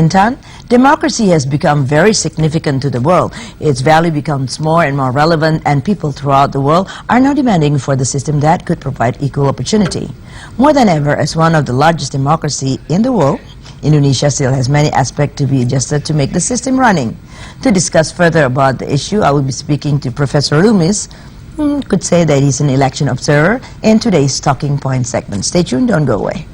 Intan. Democracy has become very significant to the world. Its value becomes more and more relevant, and people throughout the world are now demanding for the system that could provide equal opportunity. More than ever, as one of the largest democracies in the world, Indonesia still has many aspects to be adjusted to make the system running. To discuss further about the issue, I will be speaking to Professor Loomis, could say that he's an election observer, in today's Talking Point segment. Stay tuned, don't go away.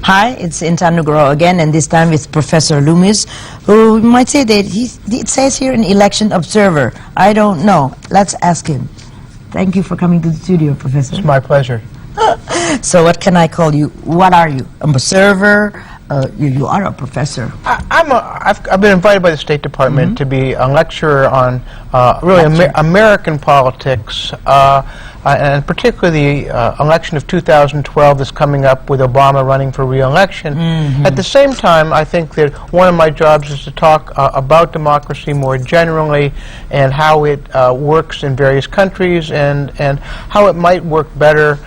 Hi, it's Intan Nugroho again, and this time it's Professor Loomis, who might say that it says here an election observer. I don't know. Let's ask him. Thank you for coming to the studio, Professor. It's my pleasure. So what can I call you? What are you? An observer? You are a professor. I've been invited by the State Department to be a lecturer on American politics, and particularly the election of 2012 that's coming up with Obama running for re-election. At the same time, I think that one of my jobs is to talk about democracy more generally and how it works in various countries and how it might work better,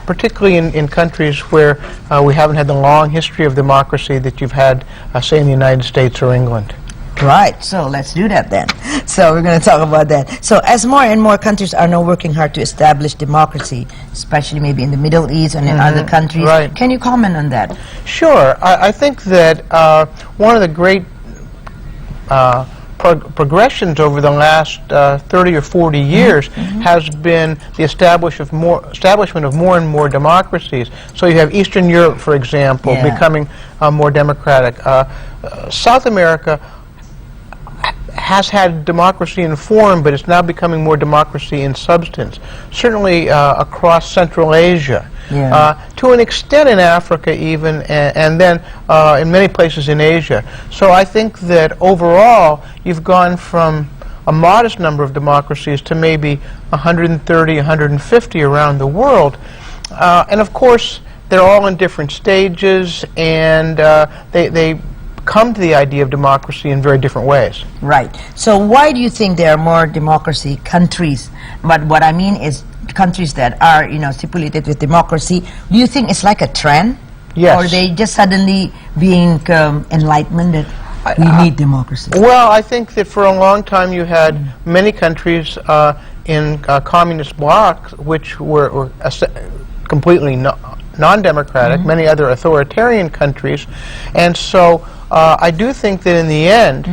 particularly in countries where we haven't had the long history of democracy that you've had, say, in the United States or England. Right, so let's do that then. So we're going to talk about that. So as more and more countries are now working hard to establish democracy, especially maybe in the Middle East and in other countries, can you comment on that? Sure. I think that one of the great progressions over the last 30 or 40 years has been the establishment of more and more democracies. So you have Eastern Europe, for example, becoming more democratic. South America has had democracy in form, but it's now becoming more democracy in substance. Certainly across Central Asia, to an extent in Africa even, and then in many places in Asia. So I think that overall you've gone from a modest number of democracies to maybe 130, 150 around the world. And of course they're all in different stages, and they come to the idea of democracy in very different ways. Right. So why do you think there are more democracy countries? But what I mean is countries that are, stipulated with democracy. Do you think it's like a trend? Yes. Or are they just suddenly being enlightened that we need democracy? Well, I think that for a long time you had many countries in communist blocs which were completely non-democratic, many other authoritarian countries, and so I do think that in the end,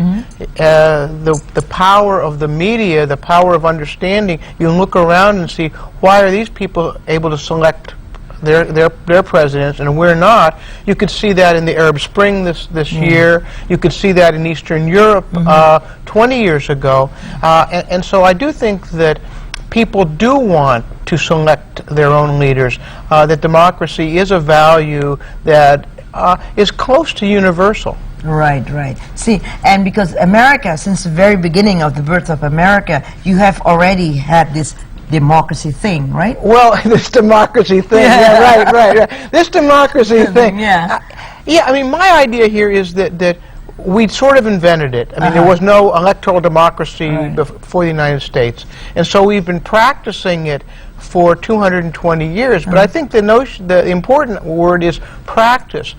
the power of the media, the power of understanding, you can look around and see, why are these people able to select their presidents and we're not? You could see that in the Arab Spring this year. You could see that in Eastern Europe 20 years ago. And so I do think that people do want to select their own leaders, that democracy is a value that is close to universal. Right, right. See, and because America, since the very beginning of the birth of America, you have already had this democracy thing, right? Well, this democracy thing, right. This democracy thing. Yeah, I mean, my idea here is that we'd sort of invented it. I mean, there was no electoral democracy before the United States, and so we've been practicing it for 220 years. But I think the important word is practice.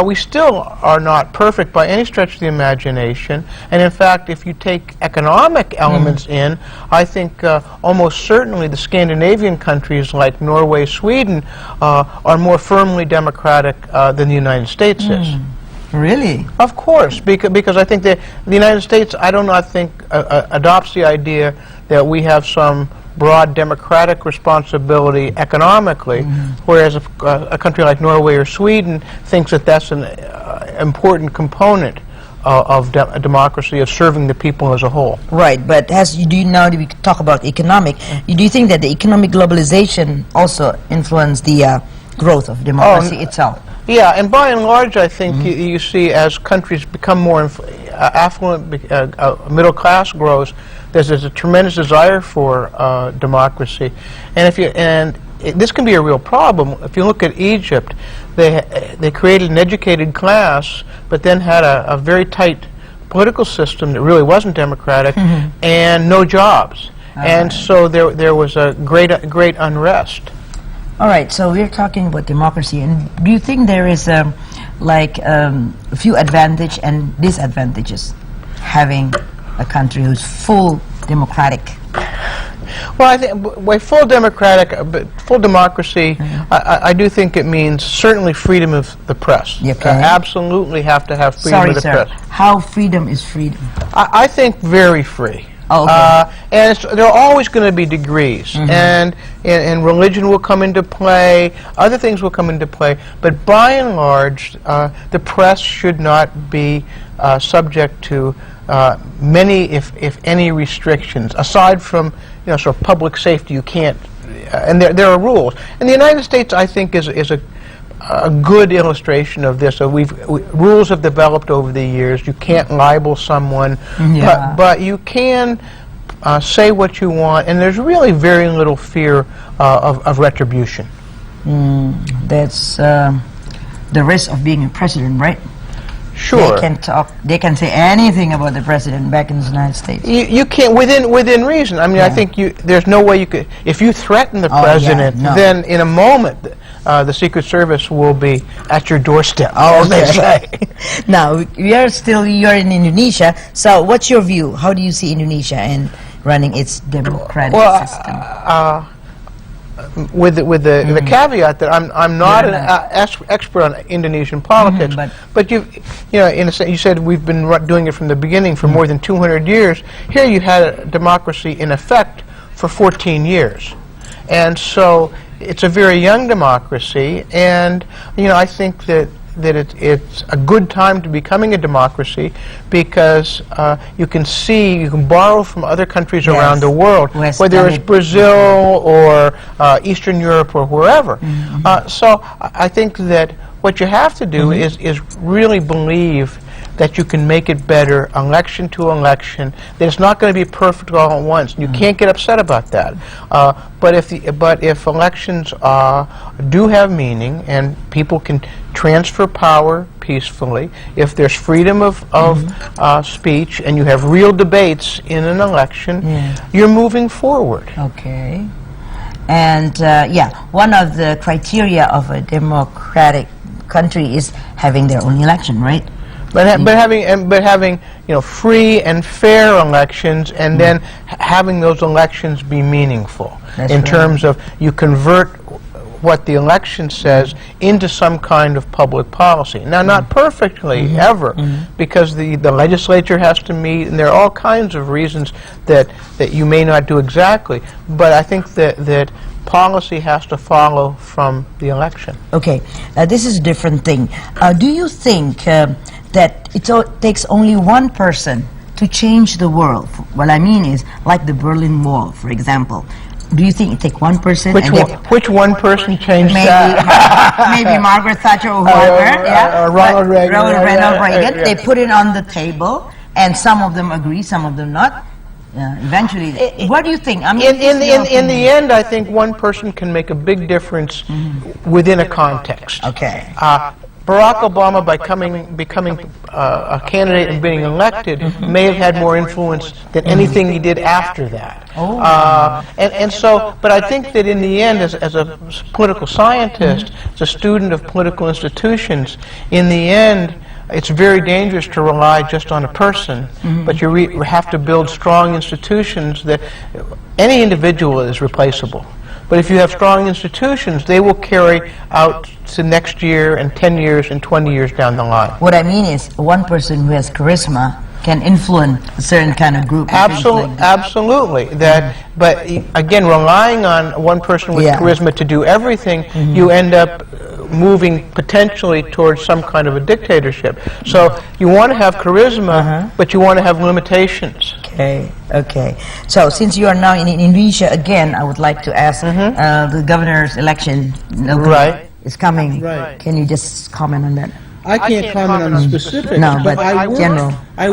We still are not perfect by any stretch of the imagination, and in fact, if you take economic elements in, I think almost certainly the Scandinavian countries like Norway, Sweden are more firmly democratic than the United States is. Really? Of course, because I think that the United States, I do not think, adopts the idea that we have some broad democratic responsibility economically, whereas a country like Norway or Sweden thinks that that's an important component of democracy, of serving the people as a whole. Right, but now that we talk about economic, do you think that the economic globalization also influenced the growth of democracy itself? Yeah, and by and large, I think you see as countries become more affluent, middle class grows, there's a tremendous desire for democracy, and this can be a real problem. If you look at Egypt, they created an educated class, but then had a very tight political system that really wasn't democratic, and no jobs. And so there was a great unrest. All right, so we're talking about democracy, and do you think there is a few advantages and disadvantages having a country who's full democratic? Well, I think by full democracy, I do think it means certainly freedom of the press. Okay. Absolutely have to have freedom of the press. How freedom is freedom? I think very free. Oh, okay. And there are always going to be degrees, and religion will come into play, other things will come into play, but by and large, the press should not be subject to many, if any, restrictions, aside from, sort of public safety. You can't, and there are rules. And the United States, I think, is a good illustration of this. So rules have developed over the years. You can't libel someone, but you can say what you want, and there's really very little fear of retribution. That's the risk of being a president, right? Sure. They can talk. They can say anything about the president back in the United States. You can't within reason. I mean, I think there's no way you could. If you threaten the president, then in a moment, the Secret Service will be at your doorstep. As they say. Now you're in Indonesia. So, what's your view? How do you see Indonesia and running its democratic system? With the caveat that I'm not an expert on Indonesian politics, but in a sense, you said we've been doing it from the beginning for more than 200 years. Here you had a democracy in effect for 14 years, and so it's a very young democracy. And I think that it's a good time to becoming a democracy, because you can borrow from other countries around the world, whether it's Brazil or Eastern Europe or wherever. So I think that what you have to do is really believe that you can make it better election to election, that it's not going to be perfect all at once. You can't get upset about that. But if elections do have meaning and people can transfer power peacefully, if there's freedom of speech and you have real debates in an election, you're moving forward. Okay. And one of the criteria of a democratic country is having their own election, right? But having free and fair elections, and then having those elections be meaningful in terms of you convert what the election says into some kind of public policy. Now, not perfectly ever, because the legislature has to meet, and there are all kinds of reasons that you may not do exactly. But I think that policy has to follow from the election. Okay, this is a different thing. Do you think that it takes only one person to change the world? What I mean is, like the Berlin Wall, for example. Do you think it takes one person? Which one person changed that? Maybe Margaret Thatcher or whoever. Ronald Reagan. Ronald Reagan. They put it on the table, and some of them agree, some of them not. Eventually, what do you think? I mean, in the end, I think one person can make a big difference within a context. Okay. Barack Obama, by becoming a candidate and being elected, may have had more influence than anything he did after that. But I think that in the end, as a political scientist, as a student of political institutions, in the end, it's very dangerous to rely just on a person, but you have to build strong institutions. That any individual is replaceable. But if you have strong institutions, they will carry out to next year and 10 years and 20 years down the line. What I mean is, one person who has charisma can influence a certain kind of group. Absolutely. But again, relying on one person with charisma to do everything, you end up moving potentially towards some kind of a dictatorship. So you want to have charisma, but you want to have limitations. Okay. So since you are now in Indonesia again, I would like to ask the governor's election is coming. Can you just comment on that? I can't comment on the specifics, but I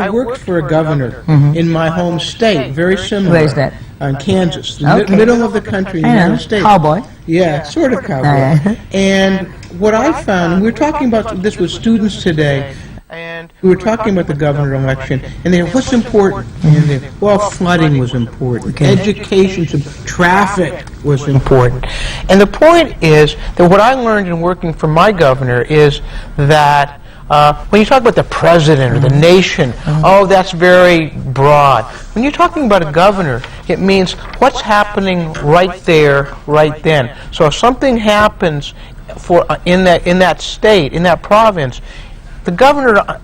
worked for a governor in my home state, very similar. Where is that? in Kansas, the Okay. middle of the country in the I know. United States. Cowboy. Yeah, sort of cowboy. Yeah. And what I found, we were talking about this with students today, And we were talking about the governor election, and they what's important? And they, well, flooding was important. Education, traffic was important. And the point is that what I learned in working for my governor is that when you talk about the president or the nation, oh, that's very broad. When you're talking about a governor, it means what's happening right there, right then. So if something happens in that state, in that province, the governor,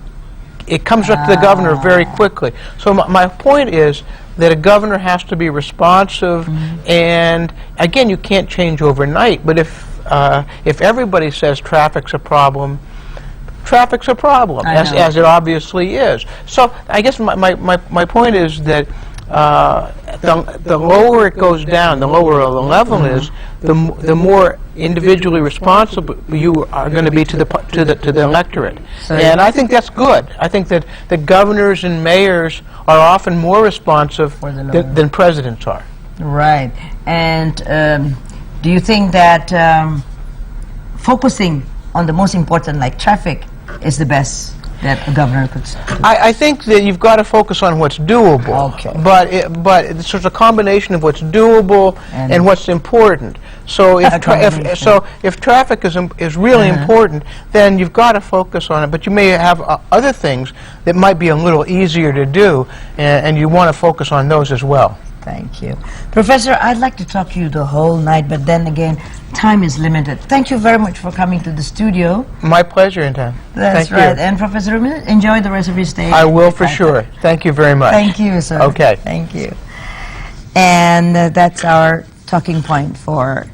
it comes up to the governor very quickly. So my point is that a governor has to be responsive, and again, you can't change overnight. But if everybody says traffic's a problem, as it obviously is. So I guess my point is that the lower it goes down, the lower the level is, the more individually responsible you are going to be to the electorate. And I think that's good. I think that the governors and mayors are often more responsive than presidents are. Right. And do you think that focusing on the most important, like traffic, is the best that a governor could do? I think that you've got to focus on what's doable. Okay. But it's sort of a combination of what's doable and what's important. So if traffic is really important, then you've got to focus on it. But you may have other things that might be a little easier to do, and you want to focus on those as well. Thank you. Professor, I'd like to talk to you the whole night, but then again, time is limited. Thank you very much for coming to the studio. My pleasure, Intan. That's right. And Professor Loomis, enjoy the rest of your stay. I will for sure. Thank you very much. Thank you, sir. Okay. Thank you. And that's our talking point for